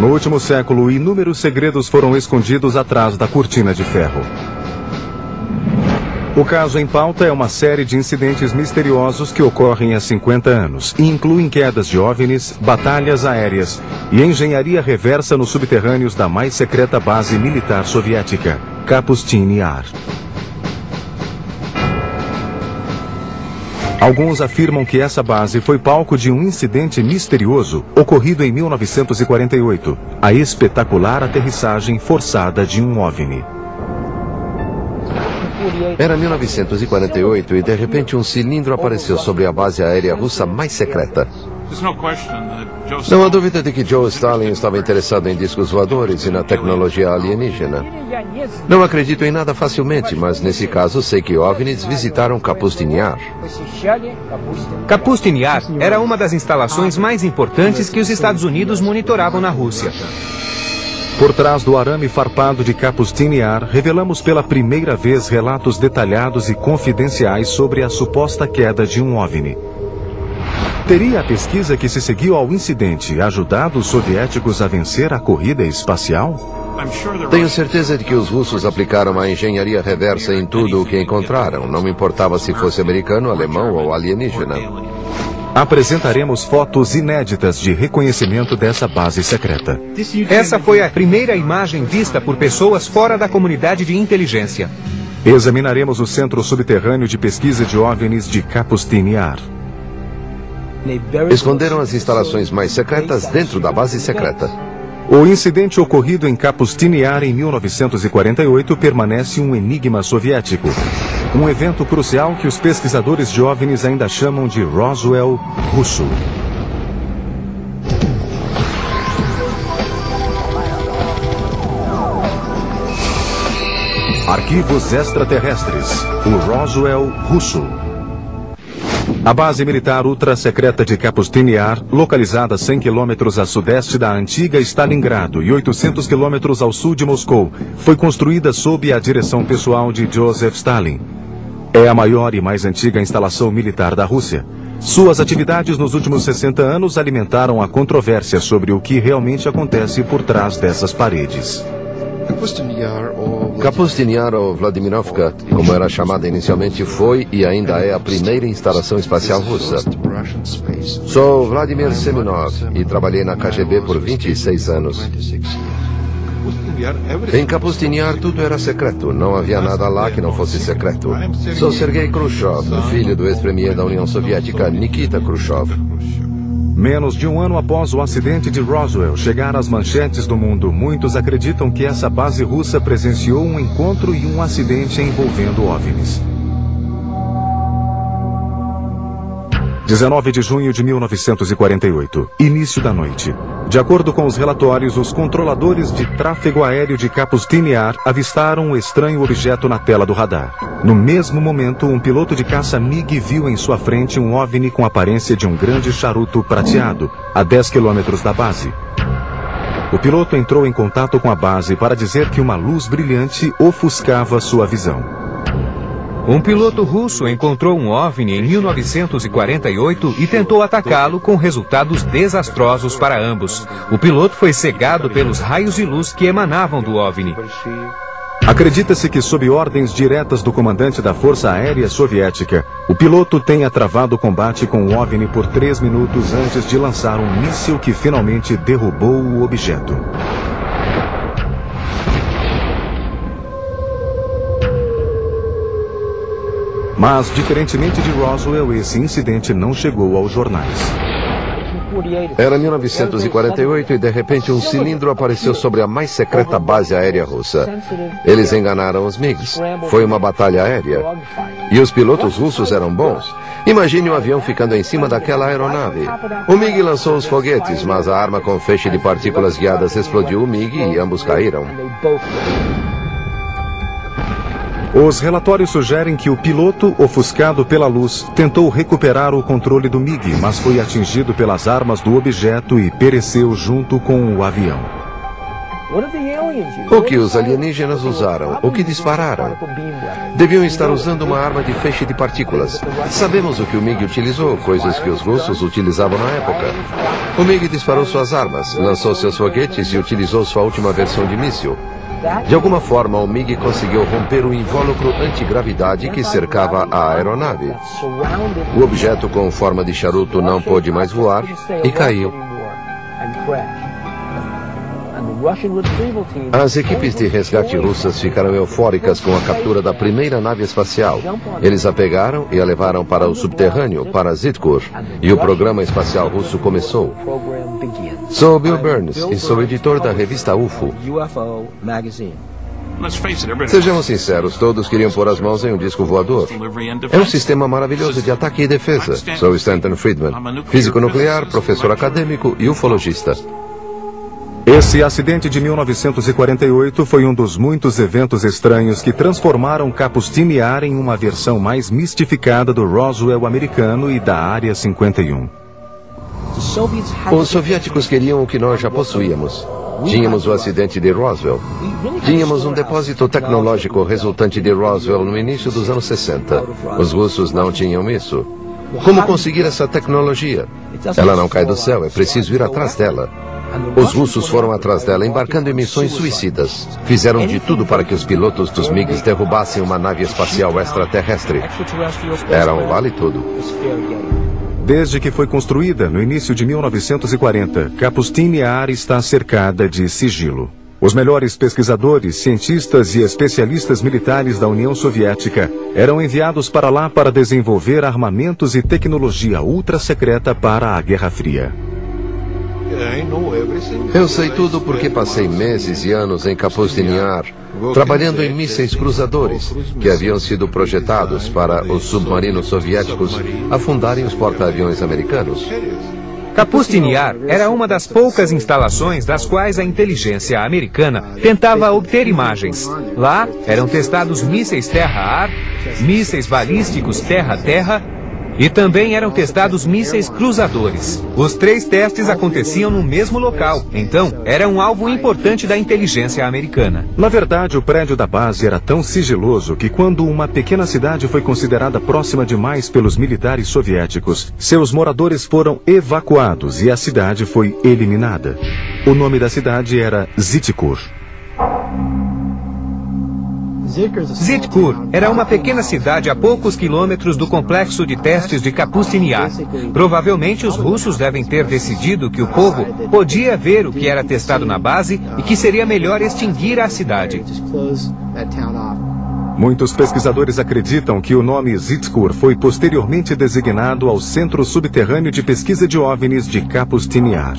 No último século, inúmeros segredos foram escondidos atrás da cortina de ferro. O caso em pauta é uma série de incidentes misteriosos que ocorrem há 50 anos e incluem quedas de OVNIs, batalhas aéreas e engenharia reversa nos subterrâneos da mais secreta base militar soviética, Kapustin Yar. Alguns afirmam que essa base foi palco de um incidente misterioso ocorrido em 1948, a espetacular aterrissagem forçada de um OVNI. Era 1948 e de repente um cilindro apareceu sobre a base aérea russa mais secreta. Não há dúvida de que Joe Stalin estava interessado em discos voadores e na tecnologia alienígena. Não acredito em nada facilmente, mas nesse caso sei que OVNIs visitaram Kapustin Yar. Kapustin Yar era uma das instalações mais importantes que os Estados Unidos monitoravam na Rússia. Por trás do arame farpado de Kapustin Yar, revelamos pela primeira vez relatos detalhados e confidenciais sobre a suposta queda de um OVNI. Teria a pesquisa que se seguiu ao incidente ajudado os soviéticos a vencer a corrida espacial? Tenho certeza de que os russos aplicaram a engenharia reversa em tudo o que encontraram, não me importava se fosse americano, alemão ou alienígena. Apresentaremos fotos inéditas de reconhecimento dessa base secreta. Essa foi a primeira imagem vista por pessoas fora da comunidade de inteligência. Examinaremos o centro subterrâneo de pesquisa de OVNIs de Kapustin Yar. Esconderam as instalações mais secretas dentro da base secreta. O incidente ocorrido em Kapustin Yar em 1948 permanece um enigma soviético. Um evento crucial que os pesquisadores de OVNIs ainda chamam de Roswell russo. Arquivos extraterrestres. O Roswell russo. A base militar ultra-secreta de Kapustin Yar, localizada a 100 quilômetros a sudeste da antiga Stalingrado e 800 quilômetros ao sul de Moscou, foi construída sob a direção pessoal de Joseph Stalin. É a maior e mais antiga instalação militar da Rússia. Suas atividades nos últimos 60 anos alimentaram a controvérsia sobre o que realmente acontece por trás dessas paredes. Kapustin Yar, ou Vladimirovka, como era chamada inicialmente, foi e ainda é a primeira instalação espacial russa. Sou Vladimir Semenov e trabalhei na KGB por 26 anos. Em Kapustin Yar tudo era secreto, não havia nada lá que não fosse secreto. Sou Sergei Khrushchev, filho do ex-premier da União Soviética, Nikita Khrushchev. Menos de um ano após o acidente de Roswell chegar às manchetes do mundo, muitos acreditam que essa base russa presenciou um encontro e um acidente envolvendo OVNIs. 19 de junho de 1948, início da noite. De acordo com os relatórios, os controladores de tráfego aéreo de Kapustin Yar avistaram um estranho objeto na tela do radar. No mesmo momento, um piloto de caça MiG viu em sua frente um OVNI com a aparência de um grande charuto prateado, a 10 quilômetros da base. O piloto entrou em contato com a base para dizer que uma luz brilhante ofuscava sua visão. Um piloto russo encontrou um OVNI em 1948 e tentou atacá-lo com resultados desastrosos para ambos. O piloto foi cegado pelos raios de luz que emanavam do OVNI. Acredita-se que, sob ordens diretas do comandante da Força Aérea Soviética, o piloto tenha travado o combate com o OVNI por 3 minutos antes de lançar um míssil que finalmente derrubou o objeto. Mas, diferentemente de Roswell, esse incidente não chegou aos jornais. Era 1948 e de repente um cilindro apareceu sobre a mais secreta base aérea russa. Eles enganaram os MiGs. Foi uma batalha aérea. E os pilotos russos eram bons. Imagine um avião ficando em cima daquela aeronave. O MiG lançou os foguetes, mas a arma com feixe de partículas guiadas explodiu o MiG e ambos caíram. Os relatórios sugerem que o piloto, ofuscado pela luz, tentou recuperar o controle do MiG, mas foi atingido pelas armas do objeto e pereceu junto com o avião. O que os alienígenas usaram? O que dispararam? Deviam estar usando uma arma de feixe de partículas. Sabemos o que o MiG utilizou, coisas que os russos utilizavam na época. O MiG disparou suas armas, lançou seus foguetes e utilizou sua última versão de míssil. De alguma forma, o MiG conseguiu romper o invólucro antigravidade que cercava a aeronave. O objeto com forma de charuto não pôde mais voar e caiu. As equipes de resgate russas ficaram eufóricas com a captura da primeira nave espacial. Eles a pegaram e a levaram para o subterrâneo, para Zitkur, e o programa espacial russo começou. Sou Bill Burns e sou editor da revista UFO. Sejamos sinceros, todos queriam pôr as mãos em um disco voador. É um sistema maravilhoso de ataque e defesa. Sou Stanton Friedman, físico nuclear, professor acadêmico e ufologista. Esse acidente de 1948 foi um dos muitos eventos estranhos que transformaram Kapustin-Yar em uma versão mais mistificada do Roswell americano e da Área 51. Os soviéticos queriam o que nós já possuíamos. Tínhamos o acidente de Roswell. Tínhamos um depósito tecnológico resultante de Roswell no início dos anos 60. Os russos não tinham isso. Como conseguir essa tecnologia? Ela não cai do céu, é preciso ir atrás dela. Os russos foram atrás dela embarcando em missões suicidas. Fizeram de tudo para que os pilotos dos MiGs derrubassem uma nave espacial extraterrestre. Era um vale-tudo. Desde que foi construída, no início de 1940, Kapustin-Yar está cercada de sigilo. Os melhores pesquisadores, cientistas e especialistas militares da União Soviética eram enviados para lá para desenvolver armamentos e tecnologia ultra-secreta para a Guerra Fria. Eu sei tudo porque passei meses e anos em Kapustin-Yar, trabalhando em mísseis cruzadores que haviam sido projetados para os submarinos soviéticos afundarem os porta-aviões americanos. Kapustin-Yar era uma das poucas instalações das quais a inteligência americana tentava obter imagens. Lá eram testados mísseis terra-ar, mísseis balísticos terra-terra e também eram testados mísseis cruzadores. Os 3 testes aconteciam no mesmo local, então era um alvo importante da inteligência americana. Na verdade, o prédio da base era tão sigiloso que quando uma pequena cidade foi considerada próxima demais pelos militares soviéticos, seus moradores foram evacuados e a cidade foi eliminada. O nome da cidade era Zitkur. Zitkur era uma pequena cidade a poucos quilômetros do complexo de testes de Kapustin-Yar. Provavelmente os russos devem ter decidido que o povo podia ver o que era testado na base e que seria melhor extinguir a cidade. Muitos pesquisadores acreditam que o nome Zitkur foi posteriormente designado ao Centro Subterrâneo de Pesquisa de OVNIs de Kapustin-Yar.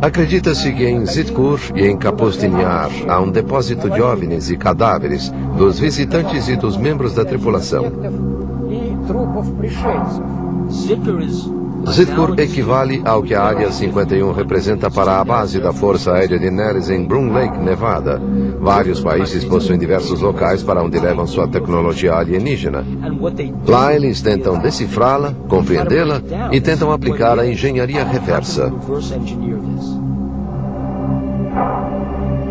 Acredita-se que em Zitkur e em Kapustin-Yar há um depósito de OVNIs e cadáveres dos visitantes e dos membros da tripulação. Zitkur equivale ao que a Área 51 representa para a base da Força Aérea de Nellis em Groom Lake, Nevada. Vários países possuem diversos locais para onde levam sua tecnologia alienígena. Lá eles tentam decifrá-la, compreendê-la e tentam aplicar a engenharia reversa.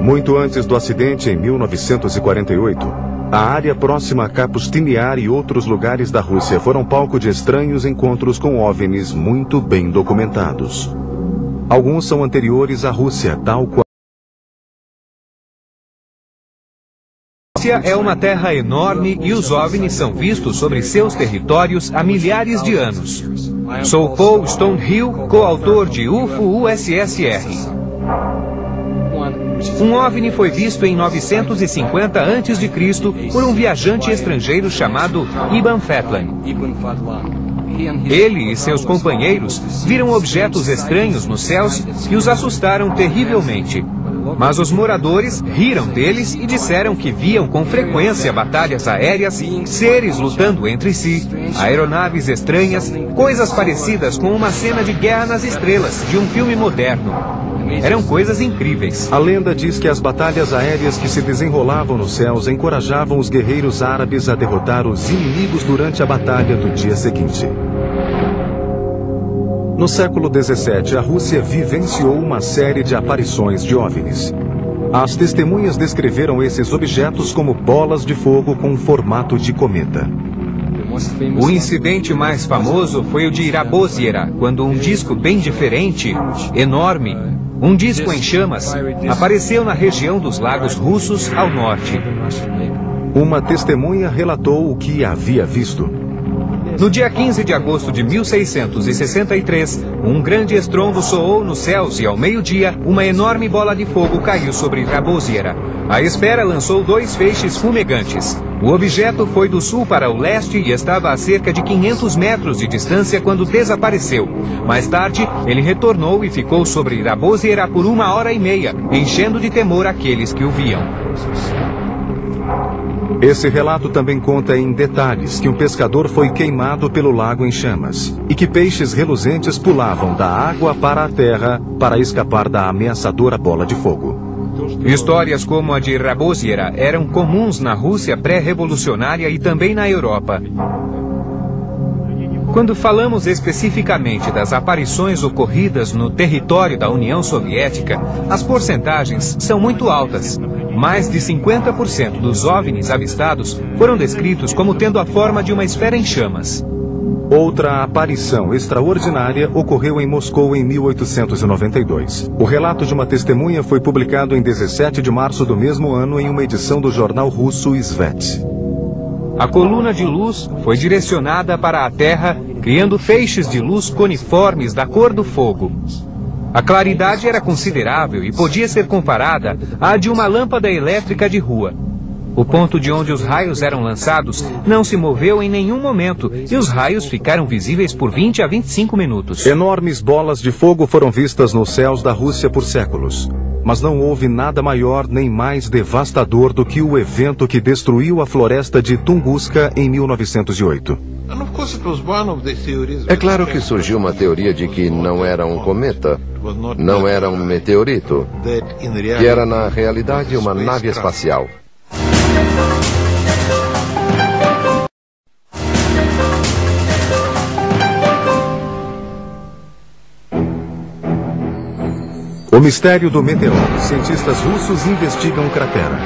Muito antes do acidente, em 1948, a área próxima a Kapustin-Yar e outros lugares da Rússia foram palco de estranhos encontros com OVNIs muito bem documentados. Alguns são anteriores à Rússia, tal qual. A Rússia é uma terra enorme e os OVNIs são vistos sobre seus territórios há milhares de anos. Sou Paul Stonehill, coautor de UFO USSR. Um OVNI foi visto em 950 a.C. por um viajante estrangeiro chamado Iban Fetland. Ele e seus companheiros viram objetos estranhos nos céus e os assustaram terrivelmente. Mas os moradores riram deles e disseram que viam com frequência batalhas aéreas, seres lutando entre si, aeronaves estranhas, coisas parecidas com uma cena de Guerra nas Estrelas, de um filme moderno. Eram coisas incríveis. A lenda diz que as batalhas aéreas que se desenrolavam nos céus encorajavam os guerreiros árabes a derrotar os inimigos durante a batalha do dia seguinte. No século XVII, a Rússia vivenciou uma série de aparições de OVNIs. As testemunhas descreveram esses objetos como bolas de fogo com formato de cometa. O incidente mais famoso foi o de Rabozyera, quando um disco bem diferente, enorme, um disco em chamas, apareceu na região dos lagos russos ao norte. Uma testemunha relatou o que havia visto. No dia 15 de agosto de 1663, um grande estrondo soou nos céus e, ao meio-dia, uma enorme bola de fogo caiu sobre Rabozyera. A esfera lançou 2 feixes fumegantes. O objeto foi do sul para o leste e estava a cerca de 500 metros de distância quando desapareceu. Mais tarde, ele retornou e ficou sobre Rabozyera por 1h30, enchendo de temor aqueles que o viam. Esse relato também conta em detalhes que um pescador foi queimado pelo lago em chamas e que peixes reluzentes pulavam da água para a terra para escapar da ameaçadora bola de fogo. Histórias como a de Rabozyera eram comuns na Rússia pré-revolucionária e também na Europa. Quando falamos especificamente das aparições ocorridas no território da União Soviética, as porcentagens são muito altas. Mais de 50% dos OVNIs avistados foram descritos como tendo a forma de uma esfera em chamas. Outra aparição extraordinária ocorreu em Moscou em 1892. O relato de uma testemunha foi publicado em 17 de março do mesmo ano em uma edição do jornal russo Svet. A coluna de luz foi direcionada para a Terra, criando feixes de luz coniformes da cor do fogo. A claridade era considerável e podia ser comparada à de uma lâmpada elétrica de rua. O ponto de onde os raios eram lançados não se moveu em nenhum momento e os raios ficaram visíveis por 20 a 25 minutos. Enormes bolas de fogo foram vistas nos céus da Rússia por séculos. Mas não houve nada maior nem mais devastador do que o evento que destruiu a floresta de Tunguska em 1908. É claro que surgiu uma teoria de que não era um cometa, não era um meteorito, que era na realidade uma nave espacial. O mistério do meteoro. Cientistas russos investigam cratera.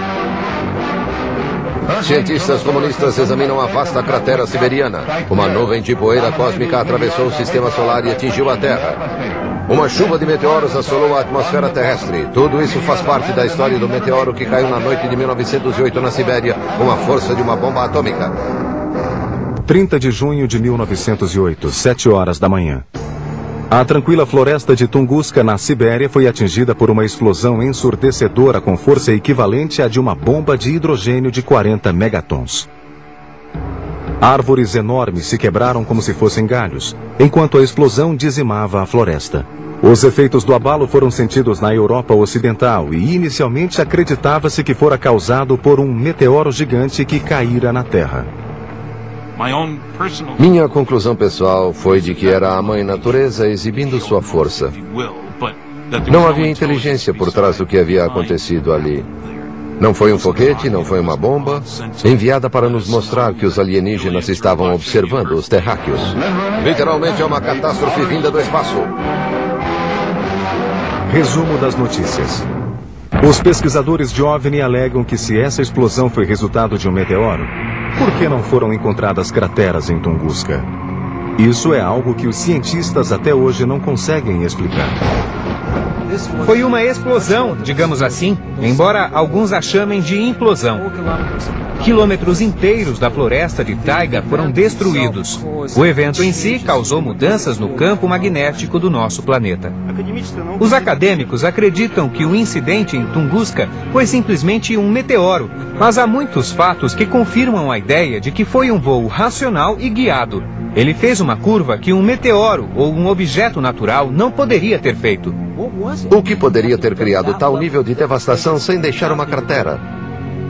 Cientistas comunistas examinam a vasta cratera siberiana. Uma nuvem de poeira cósmica atravessou o sistema solar e atingiu a Terra. Uma chuva de meteoros assolou a atmosfera terrestre. Tudo isso faz parte da história do meteoro que caiu na noite de 1908 na Sibéria com a força de uma bomba atômica. 30 de junho de 1908, 7 horas da manhã. A tranquila floresta de Tunguska, na Sibéria, foi atingida por uma explosão ensurdecedora com força equivalente à de uma bomba de hidrogênio de 40 megatons. Árvores enormes se quebraram como se fossem galhos, enquanto a explosão dizimava a floresta. Os efeitos do abalo foram sentidos na Europa Ocidental e inicialmente acreditava-se que fora causado por um meteoro gigante que caíra na Terra. Minha conclusão pessoal foi de que era a mãe natureza exibindo sua força. Não havia inteligência por trás do que havia acontecido ali. Não foi um foguete, não foi uma bomba, enviada para nos mostrar que os alienígenas estavam observando os terráqueos. Literalmente é uma catástrofe vinda do espaço. Resumo das notícias. Os pesquisadores de OVNI alegam que se essa explosão foi resultado de um meteoro, por que não foram encontradas crateras em Tunguska? Isso é algo que os cientistas até hoje não conseguem explicar. Foi uma explosão, digamos assim, embora alguns a chamem de implosão. Quilômetros inteiros da floresta de taiga foram destruídos. O evento em si causou mudanças no campo magnético do nosso planeta. Os acadêmicos acreditam que o incidente em Tunguska foi simplesmente um meteoro, mas há muitos fatos que confirmam a ideia de que foi um voo racional e guiado. Ele fez uma curva que um meteoro ou um objeto natural não poderia ter feito. O que poderia ter criado tal nível de devastação sem deixar uma cratera?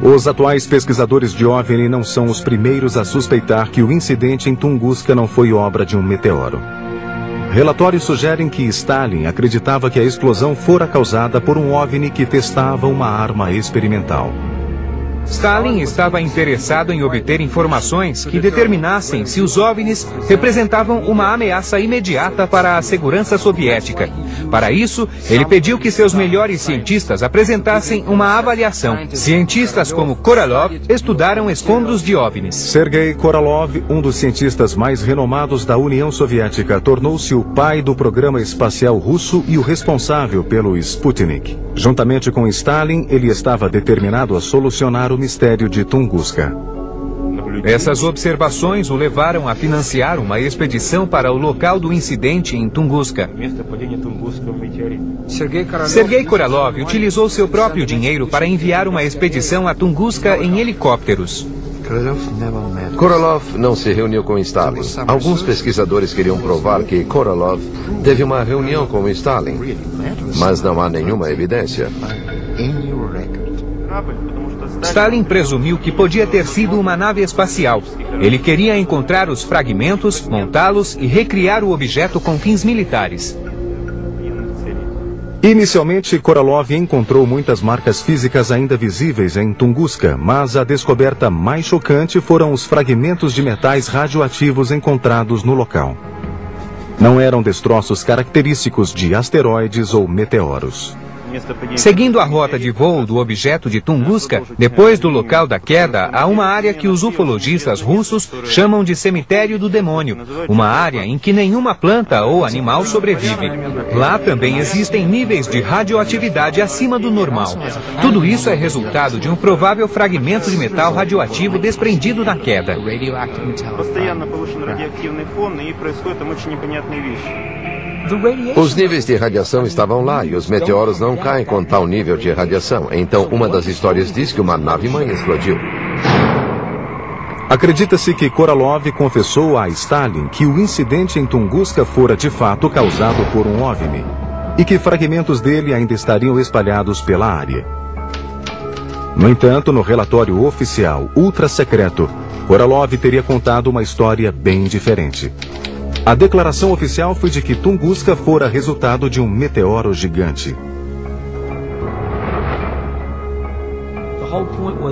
Os atuais pesquisadores de OVNI não são os primeiros a suspeitar que o incidente em Tunguska não foi obra de um meteoro. Relatórios sugerem que Stalin acreditava que a explosão fora causada por um OVNI que testava uma arma experimental. Stalin estava interessado em obter informações que determinassem se os OVNIs representavam uma ameaça imediata para a segurança soviética. Para isso, ele pediu que seus melhores cientistas apresentassem uma avaliação. Cientistas como Korolev estudaram escombros de OVNIs. Sergei Korolev, um dos cientistas mais renomados da União Soviética, tornou-se o pai do programa espacial russo e o responsável pelo Sputnik. Juntamente com Stalin, ele estava determinado a solucionar o mistério de Tunguska. Essas observações o levaram a financiar uma expedição para o local do incidente em Tunguska. Sergei Korolev utilizou seu próprio dinheiro para enviar uma expedição a Tunguska em helicópteros. Korolev não se reuniu com Stalin. Alguns pesquisadores queriam provar que Korolev teve uma reunião com Stalin, mas não há nenhuma evidência. Stalin presumiu que podia ter sido uma nave espacial. Ele queria encontrar os fragmentos, montá-los e recriar o objeto com fins militares. Inicialmente, Korolev encontrou muitas marcas físicas ainda visíveis em Tunguska, mas a descoberta mais chocante foram os fragmentos de metais radioativos encontrados no local. Não eram destroços característicos de asteroides ou meteoros. Seguindo a rota de voo do objeto de Tunguska, depois do local da queda, há uma área que os ufologistas russos chamam de cemitério do demônio, uma área em que nenhuma planta ou animal sobrevive. Lá também existem níveis de radioatividade acima do normal. Tudo isso é resultado de um provável fragmento de metal radioativo desprendido na queda. Os níveis de radiação estavam lá e os meteoros não caem com tal nível de radiação. Então, uma das histórias diz que uma nave-mãe explodiu. Acredita-se que Korolev confessou a Stalin que o incidente em Tunguska fora de fato causado por um OVNI e que fragmentos dele ainda estariam espalhados pela área. No entanto, no relatório oficial ultra secreto, Korolev teria contado uma história bem diferente. A declaração oficial foi de que Tunguska fora resultado de um meteoro gigante.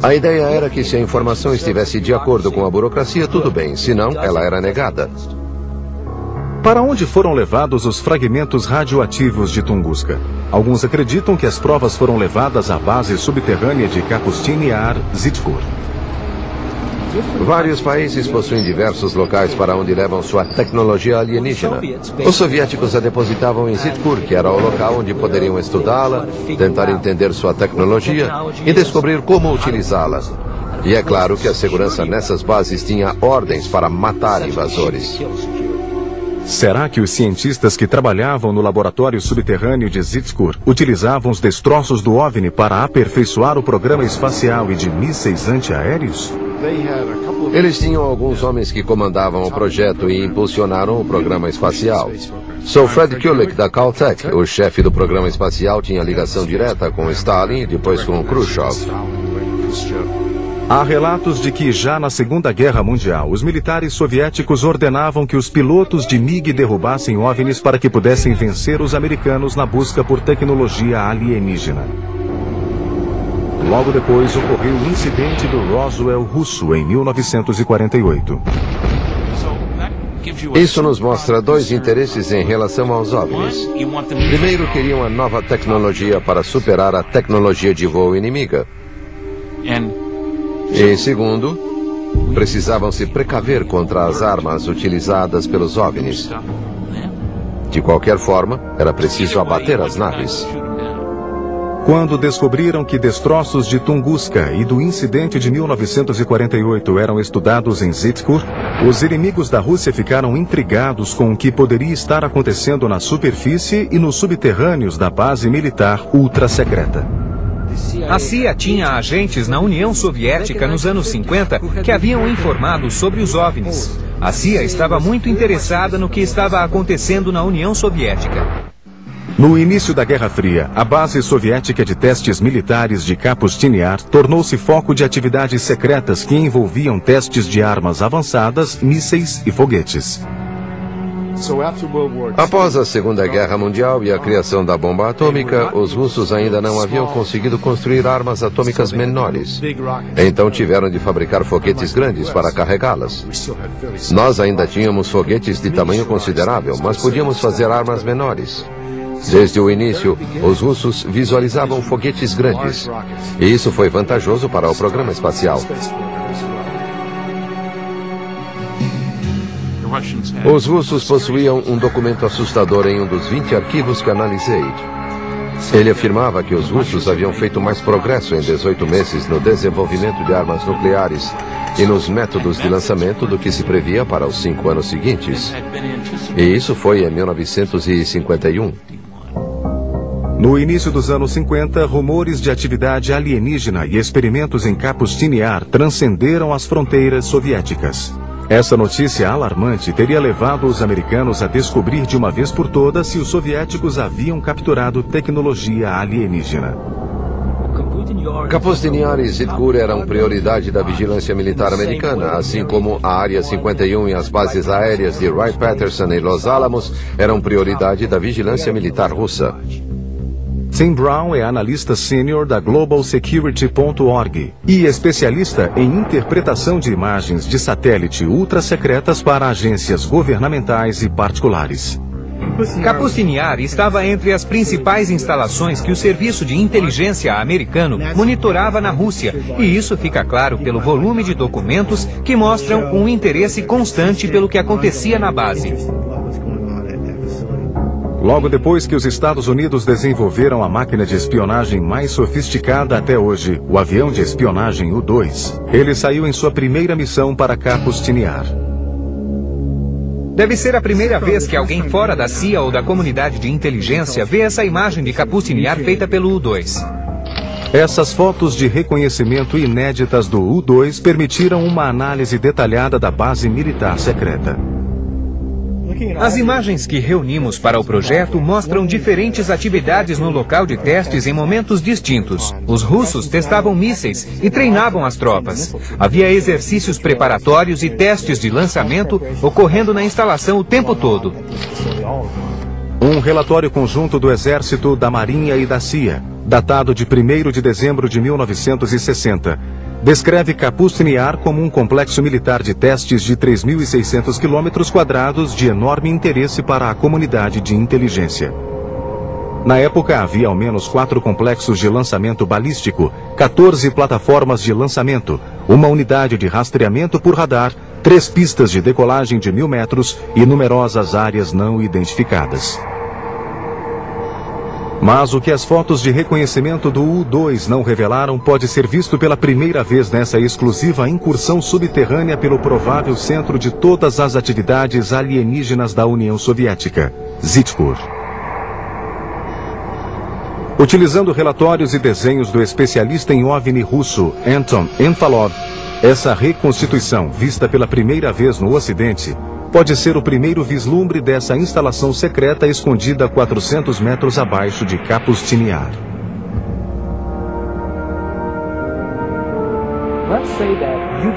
A ideia era que se a informação estivesse de acordo com a burocracia, tudo bem, senão ela era negada. Para onde foram levados os fragmentos radioativos de Tunguska? Alguns acreditam que as provas foram levadas à base subterrânea de Kapustin Yar, Zitkur. Vários países possuem diversos locais para onde levam sua tecnologia alienígena. Os soviéticos a depositavam em Zitkur, que era o local onde poderiam estudá-la, tentar entender sua tecnologia e descobrir como utilizá-la. E é claro que a segurança nessas bases tinha ordens para matar invasores. Será que os cientistas que trabalhavam no laboratório subterrâneo de Zitkur utilizavam os destroços do OVNI para aperfeiçoar o programa espacial e de mísseis antiaéreos? Eles tinham alguns homens que comandavam o projeto e impulsionaram o programa espacial. Sir Fred Kulik, da Caltech, o chefe do programa espacial, tinha ligação direta com Stalin e depois com Khrushchev. Há relatos de que já na Segunda Guerra Mundial, os militares soviéticos ordenavam que os pilotos de MiG derrubassem OVNIs para que pudessem vencer os americanos na busca por tecnologia alienígena. Logo depois ocorreu o incidente do Roswell russo em 1948. Isso nos mostra dois interesses em relação aos OVNIs. Primeiro, queriam a nova tecnologia para superar a tecnologia de voo inimiga. E segundo, precisavam se precaver contra as armas utilizadas pelos OVNIs. De qualquer forma, era preciso abater as naves. Quando descobriram que destroços de Tunguska e do incidente de 1948 eram estudados em Zitkur, os inimigos da Rússia ficaram intrigados com o que poderia estar acontecendo na superfície e nos subterrâneos da base militar ultra-secreta. A CIA tinha agentes na União Soviética nos anos 50 que haviam informado sobre os OVNIs. A CIA estava muito interessada no que estava acontecendo na União Soviética. No início da Guerra Fria, a base soviética de testes militares de Kapustin Yar tornou-se foco de atividades secretas que envolviam testes de armas avançadas, mísseis e foguetes. Após a Segunda Guerra Mundial e a criação da bomba atômica, os russos ainda não haviam conseguido construir armas atômicas menores. Então tiveram de fabricar foguetes grandes para carregá-las. Nós ainda tínhamos foguetes de tamanho considerável, mas podíamos fazer armas menores. Desde o início, os russos visualizavam foguetes grandes. E isso foi vantajoso para o programa espacial. Os russos possuíam um documento assustador em um dos 20 arquivos que analisei. Ele afirmava que os russos haviam feito mais progresso em 18 meses no desenvolvimento de armas nucleares e nos métodos de lançamento do que se previa para os 5 anos seguintes. E isso foi em 1951. No início dos anos 50, rumores de atividade alienígena e experimentos em Kapustin-Yar transcenderam as fronteiras soviéticas. Essa notícia alarmante teria levado os americanos a descobrir de uma vez por todas se os soviéticos haviam capturado tecnologia alienígena. Kapustin-Yar e Zitkur eram prioridade da vigilância militar americana, assim como a Área 51 e as bases aéreas de Wright-Patterson e Los Alamos eram prioridade da vigilância militar russa. Tim Brown é analista sênior da GlobalSecurity.org e especialista em interpretação de imagens de satélite ultra-secretas para agências governamentais e particulares. Kapustin-Yar estava entre as principais instalações que o serviço de inteligência americano monitorava na Rússia, e isso fica claro pelo volume de documentos que mostram um interesse constante pelo que acontecia na base. Logo depois que os Estados Unidos desenvolveram a máquina de espionagem mais sofisticada até hoje, o avião de espionagem U-2, ele saiu em sua primeira missão para Kapustin-Yar. Deve ser a primeira vez que alguém fora da CIA ou da comunidade de inteligência vê essa imagem de Kapustin-Yar feita pelo U-2. Essas fotos de reconhecimento inéditas do U-2 permitiram uma análise detalhada da base militar secreta. As imagens que reunimos para o projeto mostram diferentes atividades no local de testes em momentos distintos. Os russos testavam mísseis e treinavam as tropas. Havia exercícios preparatórios e testes de lançamento ocorrendo na instalação o tempo todo. Um relatório conjunto do Exército, da Marinha e da CIA, datado de 1º de dezembro de 1960, descreve Kapustin-Yar como um complexo militar de testes de 3.600 km² de enorme interesse para a comunidade de inteligência. Na época, havia ao menos 4 complexos de lançamento balístico, 14 plataformas de lançamento, uma unidade de rastreamento por radar, 3 pistas de decolagem de 1.000 metros e numerosas áreas não identificadas. Mas o que as fotos de reconhecimento do U-2 não revelaram pode ser visto pela primeira vez nessa exclusiva incursão subterrânea pelo provável centro de todas as atividades alienígenas da União Soviética, Zitkur. Utilizando relatórios e desenhos do especialista em OVNI russo Anton Enfalov, essa reconstituição, vista pela primeira vez no Ocidente, pode ser o primeiro vislumbre dessa instalação secreta escondida a 400 metros abaixo de Kapustin-Yar.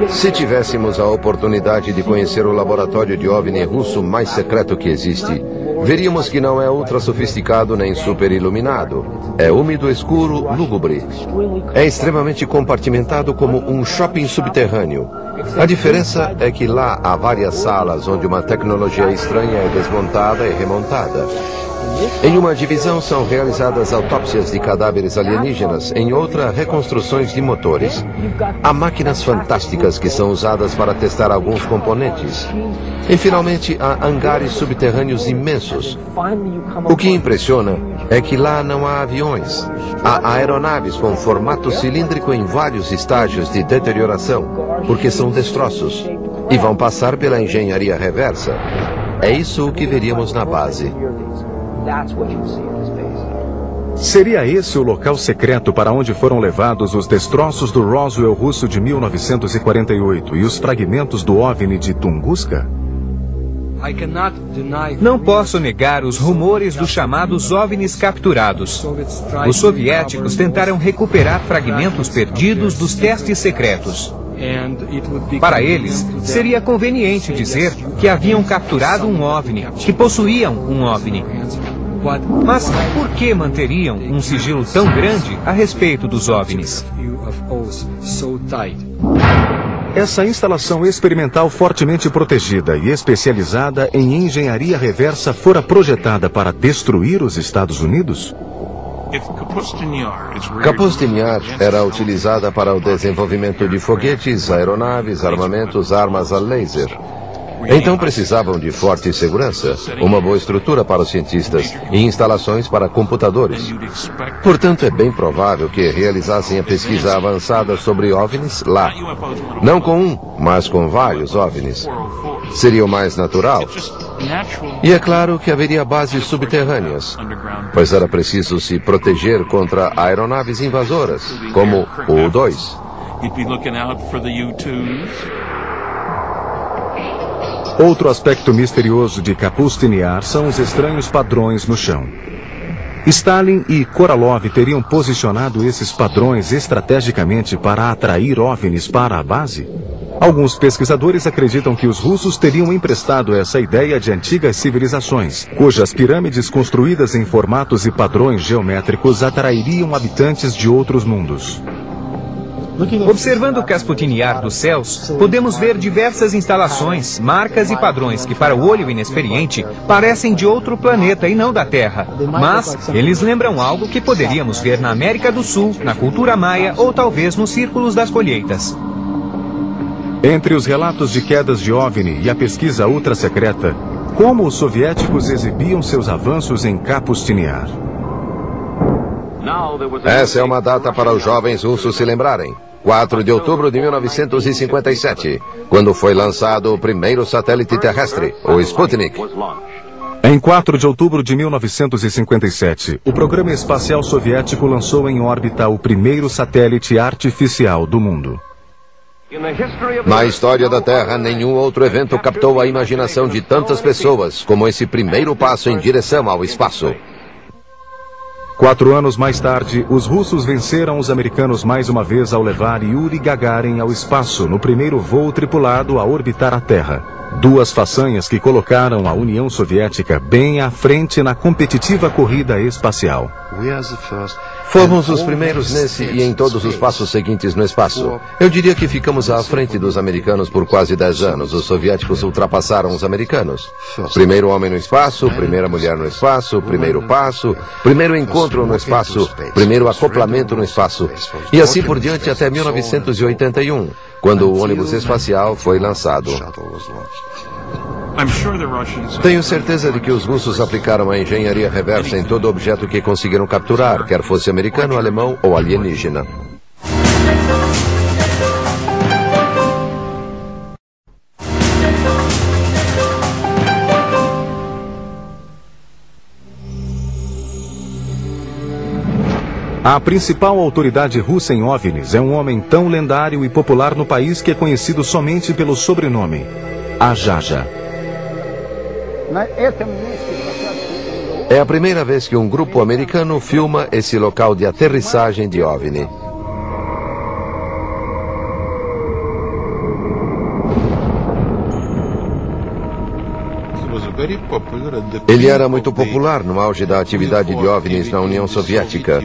Se tivéssemos a oportunidade de conhecer o laboratório de OVNI russo mais secreto que existe, veríamos que não é ultra sofisticado nem super iluminado. É úmido, escuro, lúgubre. É extremamente compartimentado como um shopping subterrâneo. A diferença é que lá há várias salas onde uma tecnologia estranha é desmontada e remontada. Em uma divisão são realizadas autópsias de cadáveres alienígenas, em outra, reconstruções de motores. Há máquinas fantásticas que são usadas para testar alguns componentes. E, finalmente, há hangares subterrâneos imensos. O que impressiona é que lá não há aviões. Há aeronaves com formato cilíndrico em vários estágios de deterioração, porque são destroços, e vão passar pela engenharia reversa. É isso o que veríamos na base. Seria esse o local secreto para onde foram levados os destroços do Roswell russo de 1948 e os fragmentos do OVNI de Tunguska? Não posso negar os rumores dos chamados OVNIs capturados. Os soviéticos tentaram recuperar fragmentos perdidos dos testes secretos. Para eles, seria conveniente dizer que haviam capturado um OVNI, que possuíam um OVNI. Mas por que manteriam um sigilo tão grande a respeito dos OVNIs? Essa instalação experimental fortemente protegida e especializada em engenharia reversa fora projetada para destruir os Estados Unidos? Kapustin-Yar era utilizada para o desenvolvimento de foguetes, aeronaves, armamentos, armas a laser. Então precisavam de forte segurança, uma boa estrutura para os cientistas e instalações para computadores. Portanto, é bem provável que realizassem a pesquisa avançada sobre OVNIs lá. Não com um, mas com vários OVNIs. Seria o mais natural. E é claro que haveria bases subterrâneas, pois era preciso se proteger contra aeronaves invasoras, como o U-2. Outro aspecto misterioso de Kapustin-Yar são os estranhos padrões no chão. Stalin e Korolev teriam posicionado esses padrões estrategicamente para atrair OVNIs para a base? Alguns pesquisadores acreditam que os russos teriam emprestado essa ideia de antigas civilizações, cujas pirâmides construídas em formatos e padrões geométricos atrairiam habitantes de outros mundos. Observando o Kapustin-Yar dos céus, podemos ver diversas instalações, marcas e padrões que, para o olho inexperiente, parecem de outro planeta e não da Terra. Mas eles lembram algo que poderíamos ver na América do Sul, na cultura maia ou talvez nos círculos das colheitas. Entre os relatos de quedas de OVNI e a pesquisa ultra-secreta, como os soviéticos exibiam seus avanços em Kapustin-Yar? Essa é uma data para os jovens russos se lembrarem. 4 de outubro de 1957, quando foi lançado o primeiro satélite terrestre, o Sputnik. Em 4 de outubro de 1957, o programa espacial soviético lançou em órbita o primeiro satélite artificial do mundo. Na história da Terra, nenhum outro evento captou a imaginação de tantas pessoas como esse primeiro passo em direção ao espaço. 4 anos mais tarde, os russos venceram os americanos mais uma vez ao levar Yuri Gagarin ao espaço no primeiro voo tripulado a orbitar a Terra. 2 façanhas que colocaram a União Soviética bem à frente na competitiva corrida espacial. Fomos os primeiros nesse e em todos os passos seguintes no espaço. Eu diria que ficamos à frente dos americanos por quase 10 anos. Os soviéticos ultrapassaram os americanos. Primeiro homem no espaço, primeira mulher no espaço, primeiro passo, primeiro encontro no espaço, primeiro acoplamento no espaço. E assim por diante até 1981, quando o ônibus espacial foi lançado. Tenho certeza de que os russos aplicaram a engenharia reversa em todo objeto que conseguiram capturar, quer fosse americano, alemão ou alienígena. A principal autoridade russa em OVNIs é um homem tão lendário e popular no país que é conhecido somente pelo sobrenome Ajaja. É a primeira vez que um grupo americano filma esse local de aterrissagem de OVNI. Ele era muito popular no auge da atividade de OVNIs na União Soviética.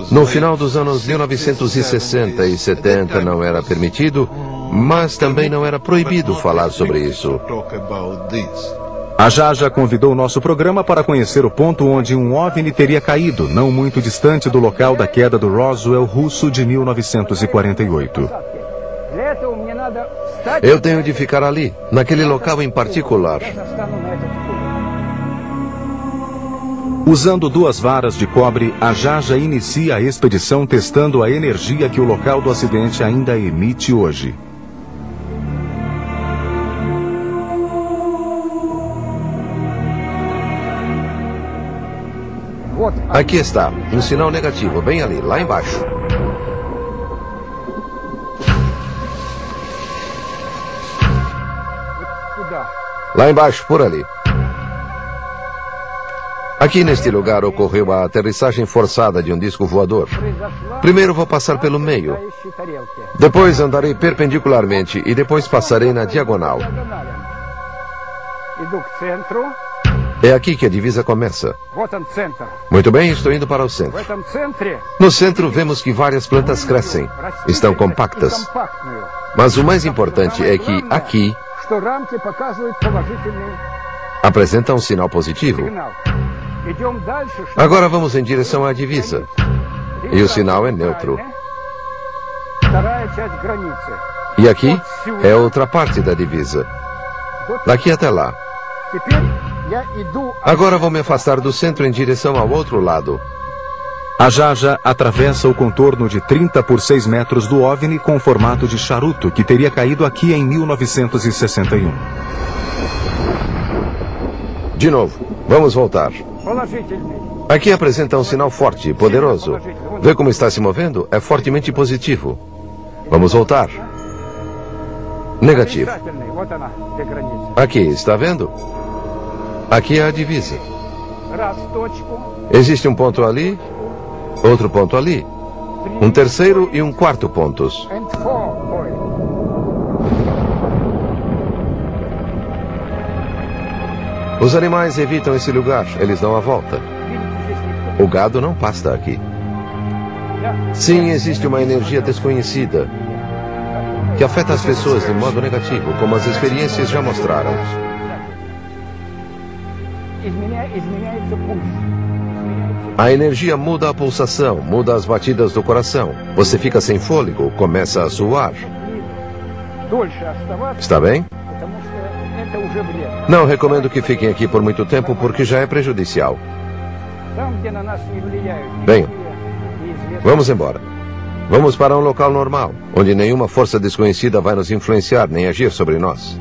No final dos anos 1960 e 70 não era permitido, mas também não era proibido falar sobre isso. Ajaja convidou nosso programa para conhecer o ponto onde um OVNI teria caído, não muito distante do local da queda do Roswell russo de 1948. Eu tenho de ficar ali, naquele local em particular. Usando 2 varas de cobre, Ajaja inicia a expedição testando a energia que o local do acidente ainda emite hoje. Aqui está, um sinal negativo, bem ali, lá embaixo. Lá embaixo, por ali. Aqui neste lugar ocorreu a aterrissagem forçada de um disco voador. Primeiro vou passar pelo meio. Depois andarei perpendicularmente e depois passarei na diagonal. É aqui que a divisa começa. Muito bem, estou indo para o centro. No centro vemos que várias plantas crescem. Estão compactas. Mas o mais importante é que aqui apresenta um sinal positivo. Agora vamos em direção à divisa. E o sinal é neutro. E aqui é outra parte da divisa. Daqui até lá. Agora vou me afastar do centro em direção ao outro lado. A Jaja atravessa o contorno de 30 por 6 metros do OVNI com formato de charuto que teria caído aqui em 1961. De novo, vamos voltar. Aqui apresenta um sinal forte e poderoso. Vê como está se movendo? É fortemente positivo. Vamos voltar. Negativo. Aqui, está vendo? Aqui é a divisa. Existe um ponto ali, outro ponto ali, um terceiro e um quarto pontos. Os animais evitam esse lugar, eles dão a volta. O gado não pasta aqui. Sim, existe uma energia desconhecida que afeta as pessoas de modo negativo, como as experiências já mostraram. A energia muda a pulsação, muda as batidas do coração. Você fica sem fôlego, começa a suar. Está bem? Não recomendo que fiquem aqui por muito tempo porque já é prejudicial. Venham. Vamos embora. Vamos para um local normal, onde nenhuma força desconhecida vai nos influenciar nem agir sobre nós.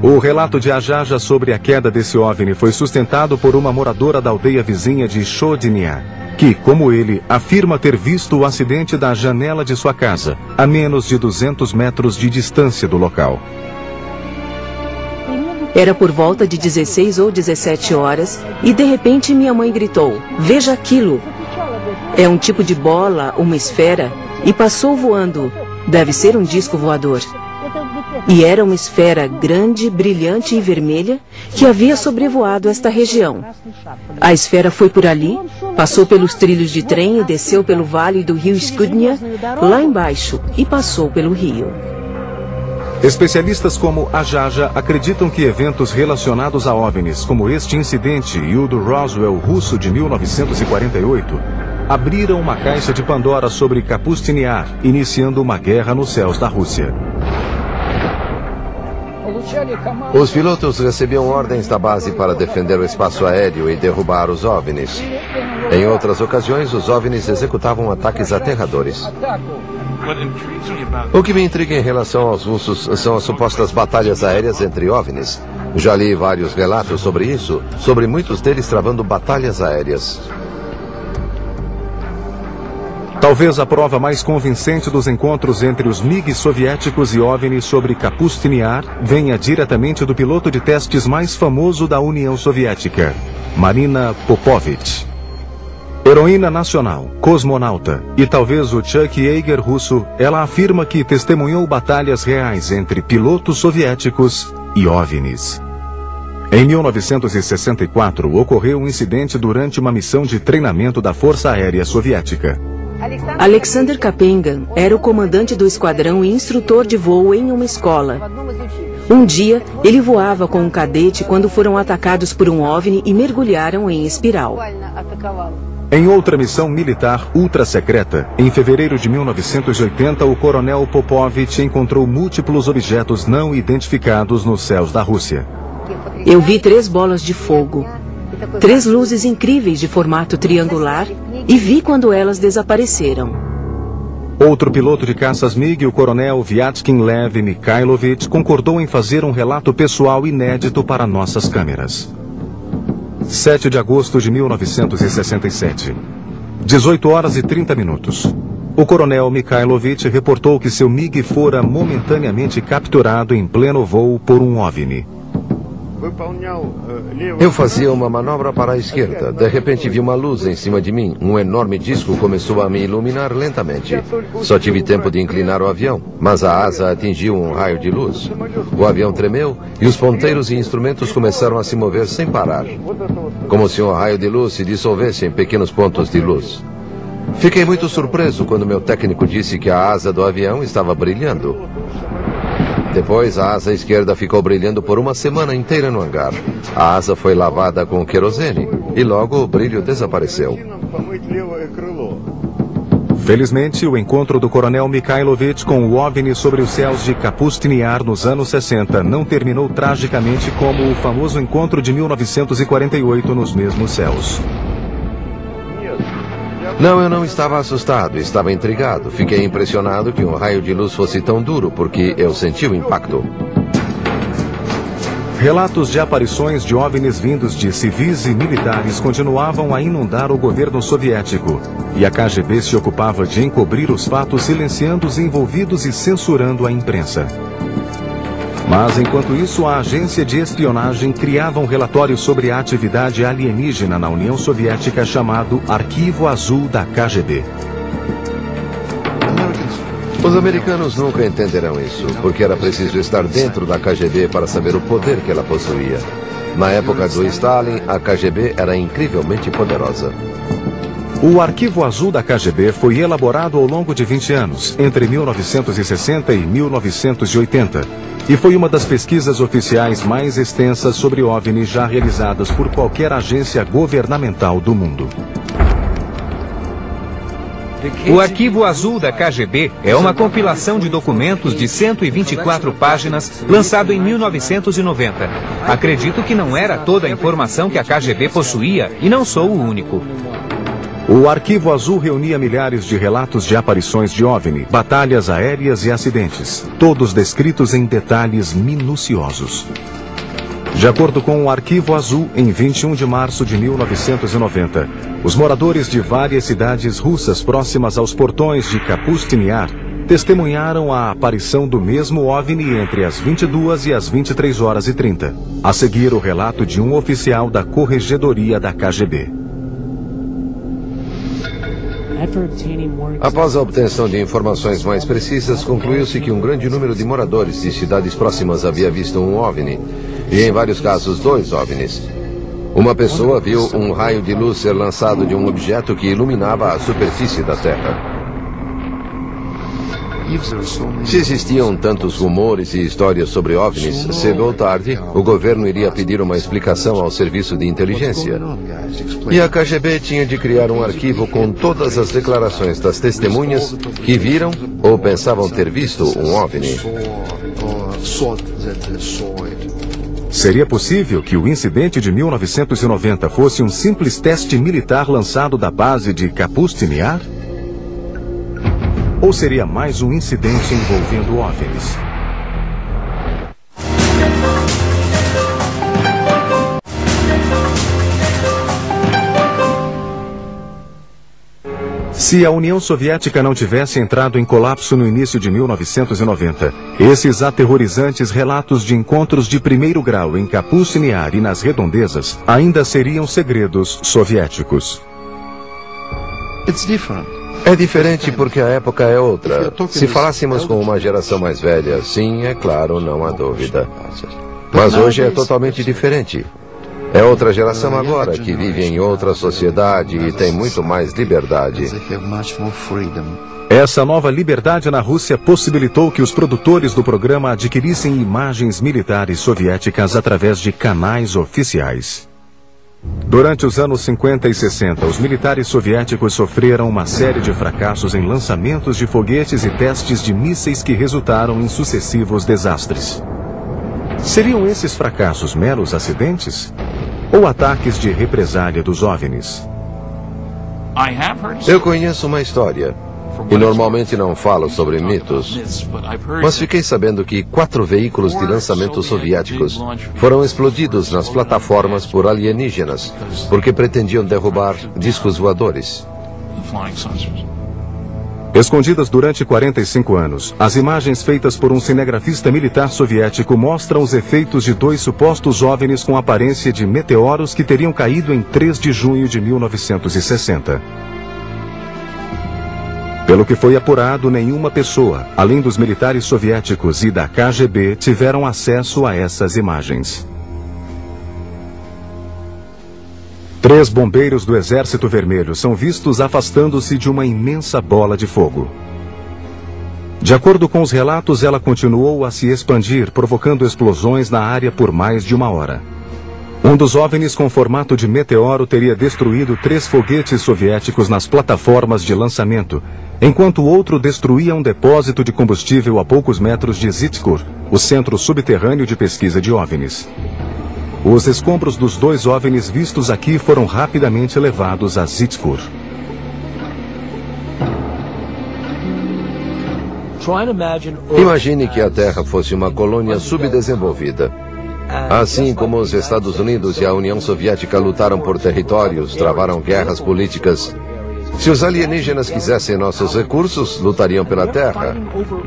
O relato de Ajaja sobre a queda desse OVNI foi sustentado por uma moradora da aldeia vizinha de Shodnia, que, como ele, afirma ter visto o acidente da janela de sua casa, a menos de 200 metros de distância do local. Era por volta de 16 ou 17 horas e, de repente, minha mãe gritou: "Veja aquilo! É um tipo de bola, uma esfera, e passou voando. Deve ser um disco voador." E era uma esfera grande, brilhante e vermelha que havia sobrevoado esta região. A esfera foi por ali, passou pelos trilhos de trem e desceu pelo vale do rio Skudnia, lá embaixo, e passou pelo rio. Especialistas como Ajaja acreditam que eventos relacionados a OVNIs, como este incidente e o do Roswell russo de 1948, abriram uma caixa de Pandora sobre Kapustin Yar, iniciando uma guerra nos céus da Rússia. Os pilotos recebiam ordens da base para defender o espaço aéreo e derrubar os OVNIs. Em outras ocasiões, os OVNIs executavam ataques aterradores. O que me intriga em relação aos russos são as supostas batalhas aéreas entre OVNIs. Já li vários relatos sobre isso, sobre muitos deles travando batalhas aéreas. Talvez a prova mais convincente dos encontros entre os MiG soviéticos e OVNIs sobre Kapustin Yar venha diretamente do piloto de testes mais famoso da União Soviética, Marina Popovich. Heroína nacional, cosmonauta e talvez o Chuck Yeager russo, ela afirma que testemunhou batalhas reais entre pilotos soviéticos e OVNIs. Em 1964, ocorreu um incidente durante uma missão de treinamento da Força Aérea Soviética. Alexander Kapengan era o comandante do esquadrão e instrutor de voo em uma escola. Um dia, ele voava com um cadete quando foram atacados por um OVNI e mergulharam em espiral. Em outra missão militar ultra-secreta, em fevereiro de 1980, o coronel Popovich encontrou múltiplos objetos não identificados nos céus da Rússia. Eu vi 3 bolas de fogo, 3 luzes incríveis de formato triangular e vi quando elas desapareceram. Outro piloto de caças MiG, o coronel Vyatkin Lev Mikhailovich, concordou em fazer um relato pessoal inédito para nossas câmeras. 7 de agosto de 1967. 18 horas e 30 minutos. O coronel Mikhailovich reportou que seu MiG fora momentaneamente capturado em pleno voo por um OVNI. Eu fazia uma manobra para a esquerda. De repente vi uma luz em cima de mim. Um enorme disco começou a me iluminar lentamente. Só tive tempo de inclinar o avião, mas a asa atingiu um raio de luz. O avião tremeu e os ponteiros e instrumentos começaram a se mover sem parar, como se um raio de luz se dissolvesse em pequenos pontos de luz. Fiquei muito surpreso quando meu técnico disse que a asa do avião estava brilhando. Depois, a asa esquerda ficou brilhando por uma semana inteira no hangar. A asa foi lavada com querosene e logo o brilho desapareceu. Felizmente, o encontro do coronel Mikhailovich com o OVNI sobre os céus de Kapustin Yar nos anos 60 não terminou tragicamente como o famoso encontro de 1948 nos mesmos céus. Não, eu não estava assustado, estava intrigado. Fiquei impressionado que um raio de luz fosse tão duro, porque eu senti o impacto. Relatos de aparições de OVNIs vindos de civis e militares continuavam a inundar o governo soviético, e a KGB se ocupava de encobrir os fatos, silenciando os envolvidos e censurando a imprensa. Mas, enquanto isso, a agência de espionagem criava um relatório sobre a atividade alienígena na União Soviética chamado Arquivo Azul da KGB. Os americanos nunca entenderão isso, porque era preciso estar dentro da KGB para saber o poder que ela possuía. Na época do Stalin, a KGB era incrivelmente poderosa. O Arquivo Azul da KGB foi elaborado ao longo de 20 anos, entre 1960 e 1980, e foi uma das pesquisas oficiais mais extensas sobre OVNI já realizadas por qualquer agência governamental do mundo. O Arquivo Azul da KGB é uma compilação de documentos de 124 páginas, lançado em 1990. Acredito que não era toda a informação que a KGB possuía, e não sou o único. O Arquivo Azul reunia milhares de relatos de aparições de OVNI, batalhas aéreas e acidentes, todos descritos em detalhes minuciosos. De acordo com o Arquivo Azul, em 21 de março de 1990, os moradores de várias cidades russas próximas aos portões de Kapustin Yar testemunharam a aparição do mesmo OVNI entre as 22 e as 23h30. A seguir, o relato de um oficial da Corregedoria da KGB. Após a obtenção de informações mais precisas, concluiu-se que um grande número de moradores de cidades próximas havia visto um OVNI, e em vários casos 2 OVNIs. Uma pessoa viu um raio de luz ser lançado de um objeto que iluminava a superfície da Terra. Se existiam tantos rumores e histórias sobre OVNIs, cedo ou tarde, o governo iria pedir uma explicação ao serviço de inteligência. E a KGB tinha de criar um arquivo com todas as declarações das testemunhas que viram ou pensavam ter visto um OVNI. Seria possível que o incidente de 1990 fosse um simples teste militar lançado da base de Kapustin Yar? Ou seria mais um incidente envolvendo OVNIs? Se a União Soviética não tivesse entrado em colapso no início de 1990, esses aterrorizantes relatos de encontros de primeiro grau em Kapustin Yar e nas redondezas ainda seriam segredos soviéticos. É diferente porque a época é outra. Se falássemos com uma geração mais velha, sim, é claro, não há dúvida. Mas hoje é totalmente diferente. É outra geração agora que vive em outra sociedade e tem muito mais liberdade. Essa nova liberdade na Rússia possibilitou que os produtores do programa adquirissem imagens militares soviéticas através de canais oficiais. Durante os anos 50 e 60, os militares soviéticos sofreram uma série de fracassos em lançamentos de foguetes e testes de mísseis que resultaram em sucessivos desastres. Seriam esses fracassos meros acidentes? Ou ataques de represália dos OVNIs? Eu conheço uma história, e normalmente não falo sobre mitos, mas fiquei sabendo que 4 veículos de lançamento soviéticos foram explodidos nas plataformas por alienígenas, porque pretendiam derrubar discos voadores. Escondidas durante 45 anos, as imagens feitas por um cinegrafista militar soviético mostram os efeitos de 2 supostos OVNIs com aparência de meteoros que teriam caído em 3 de junho de 1960. Pelo que foi apurado, nenhuma pessoa, além dos militares soviéticos e da KGB, tiveram acesso a essas imagens. 3 bombeiros do Exército Vermelho são vistos afastando-se de uma imensa bola de fogo. De acordo com os relatos, ela continuou a se expandir, provocando explosões na área por mais de 1 hora. Um dos OVNIs com formato de meteoro teria destruído 3 foguetes soviéticos nas plataformas de lançamento, enquanto o outro destruía um depósito de combustível a poucos metros de Zhitkur, o centro subterrâneo de pesquisa de OVNIs. Os escombros dos 2 OVNIs vistos aqui foram rapidamente levados a Zhitkur. Imagine que a Terra fosse uma colônia subdesenvolvida. Assim como os Estados Unidos e a União Soviética lutaram por territórios, travaram guerras políticas, se os alienígenas quisessem nossos recursos, lutariam pela Terra,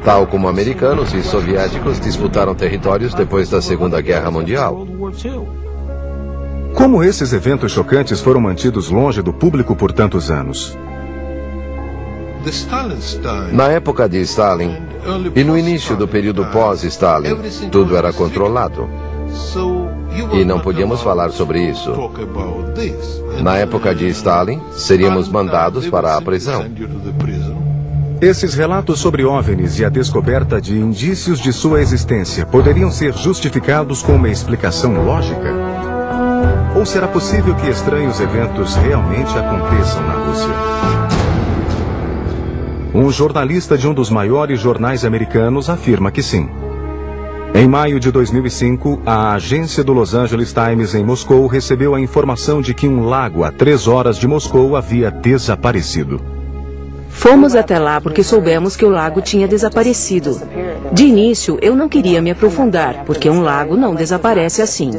tal como americanos e soviéticos disputaram territórios depois da Segunda Guerra Mundial. Como esses eventos chocantes foram mantidos longe do público por tantos anos? Na época de Stalin e no início do período pós-Stalin, tudo era controlado. E não podíamos falar sobre isso. Na época de Stalin, seríamos mandados para a prisão. Esses relatos sobre OVNIs e a descoberta de indícios de sua existência poderiam ser justificados com uma explicação lógica? Ou será possível que estranhos eventos realmente aconteçam na Rússia? Um jornalista de um dos maiores jornais americanos afirma que sim. Em maio de 2005, a agência do Los Angeles Times em Moscou recebeu a informação de que um lago a 3 horas de Moscou havia desaparecido. Fomos até lá porque soubemos que o lago tinha desaparecido. De início, eu não queria me aprofundar, porque um lago não desaparece assim.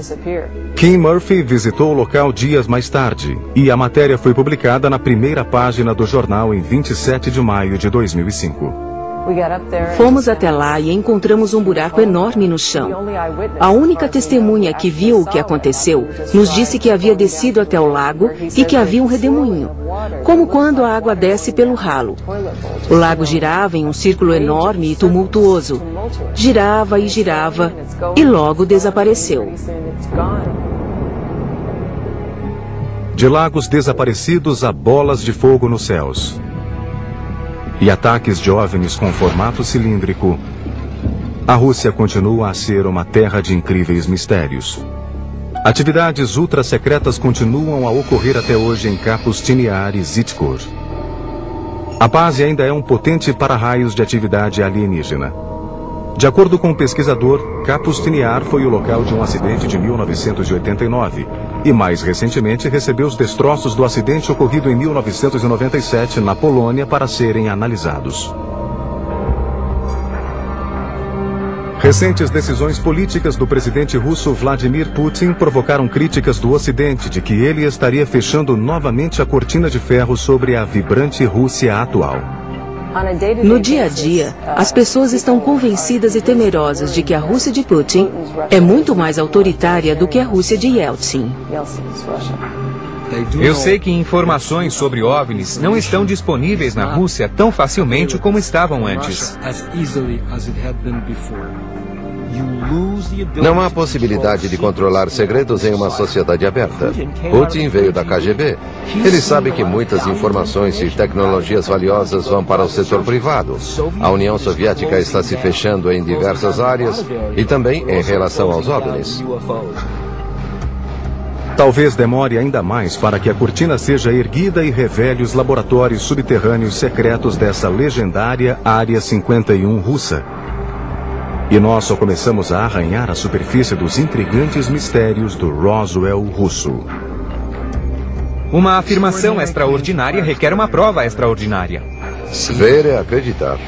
Kim Murphy visitou o local dias mais tarde, e a matéria foi publicada na primeira página do jornal em 27 de maio de 2005. Fomos até lá e encontramos um buraco enorme no chão. A única testemunha que viu o que aconteceu nos disse que havia descido até o lago e que havia um redemoinho, como quando a água desce pelo ralo. O lago girava em um círculo enorme e tumultuoso. Girava e girava e logo desapareceu. De lagos desaparecidos a bolas de fogo nos céus. E ataques de OVNIs com formato cilíndrico, a Rússia continua a ser uma terra de incríveis mistérios. Atividades ultra-secretas continuam a ocorrer até hoje em Kapustin Yar e Zhitkur. A base ainda é um potente para-raios de atividade alienígena. De acordo com o pesquisador, Kapustin Yar foi o local de um acidente de 1989 e, mais recentemente, recebeu os destroços do acidente ocorrido em 1997 na Polônia para serem analisados. Recentes decisões políticas do presidente russo Vladimir Putin provocaram críticas do Ocidente de que ele estaria fechando novamente a cortina de ferro sobre a vibrante Rússia atual. No dia a dia, as pessoas estão convencidas e temerosas de que a Rússia de Putin é muito mais autoritária do que a Rússia de Yeltsin. Eu sei que informações sobre OVNIs não estão disponíveis na Rússia tão facilmente como estavam antes. Não há possibilidade de controlar segredos em uma sociedade aberta. Putin veio da KGB. Ele sabe que muitas informações e tecnologias valiosas vão para o setor privado. A União Soviética está se fechando em diversas áreas e também em relação aos OVNIs. Talvez demore ainda mais para que a cortina seja erguida e revele os laboratórios subterrâneos secretos dessa legendária Área 51 russa. E nós só começamos a arranhar a superfície dos intrigantes mistérios do Roswell russo. Uma afirmação extraordinária requer uma prova extraordinária. Ver é acreditar.